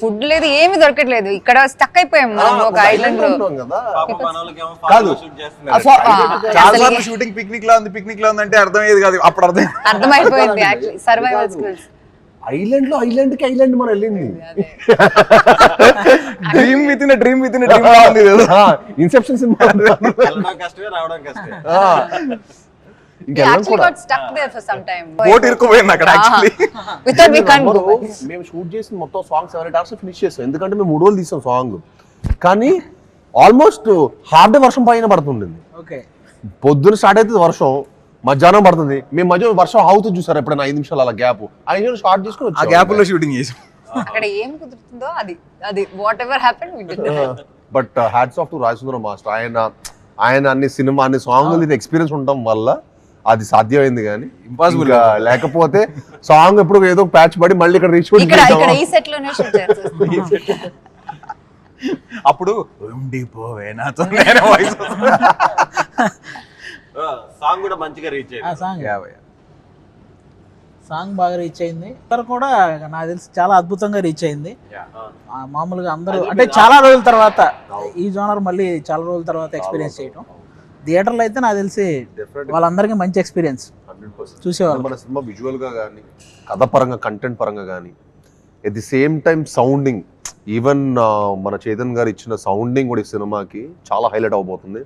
Food లేదు, ఏమి దొరకట్లేదు. ఇక్కడ స్టక్ అయిపోయాం మనం ఒక ఐలాండ్ లో. చాలా షూటింగ్ పిక్నిక్ లో ఉంది అంటే అర్థమయ్యేది కాదు, అప్పుడు అర్థమైపోయింది యాక్చువల్లీ సర్వైవల్ స్కిల్స్. ఐలాండ్ కి ఐలాండ్ మనం వెళ్ళింది dream with in dream inception cinema. Boat ఇరుక్కుపోయింది అక్కడ యాక్చువల్లీ. మేము షూట్ చేసిన మొత్తం సాంగ్ 7-8 hours ఫినిష్ చేసాం, ఎందుకంటే మేము 3 రోజులు తీసాం సాంగ్. కానీ ఆల్మోస్ట్ హాఫ్ డే వర్షం పైన పడుతుండింది. పొద్దున స్టార్ట్ అవుతుంది వర్షం, మధ్యాహ్నం పడుతుంది. మేము మధ్య వర్షం ఆగుతుంది చూసారు ఎప్పుడైనా 5 నిమిషాలు అలా గ్యాప్, 5 నిమిషాలు స్టార్ట్ చేసుకుని ఆ గ్యాప్ లో షూటింగ్ చేసాం. అక్కడ ఏం కుదురుతుందో అది whatever happen we did. But hats off to Rajasundaram master. ఆయన అన్ని సినిమా అన్ని సాంగ్ ఎక్స్పీరియన్స్ ఉండటం వల్ల అది సాధ్యమైంది. కానీ ఇంపాసిబుల్ లేకపోతే సాంగ్ ఎప్పుడు ఏదో ప్యాచ్ పడి మళ్ళీ ఇక్కడ రీచ్ ఈ సెట్ లోనే షూట్ చేస్తాం. అప్పుడు ఉండిపోవే నాతో వాయిస్ సాంగ్ కూడా మంచిగా రీచ్ అయ్యింది. సాంగ్ బాగా రీచ్ అయింది. అందరు కూడా నాకు తెలిసి చాలా అద్భుతంగా రీచ్ అయింది. మామూలుగా అందరూ అంటే చాలా రోజుల తర్వాత ఈ జోనర్ మళ్ళీ చాలా రోజుల తర్వాత ఎక్స్పీరియన్స్ చేయడం. థియేటర్లో అయితే నాకు తెలిసి వాళ్ళందరికీ మంచి ఎక్స్పీరియన్స్ చూసేవాళ్ళు. మన సినిమా విజువల్ గా కానీ, కథ పరంగా, కంటెంట్ పరంగా కానీ, at the same time sounding, even మన చైతన్ గారు ఇచ్చిన సౌండింగ్ కూడా ఈ సినిమాకి చాలా హైలైట్ అవబోతుంది.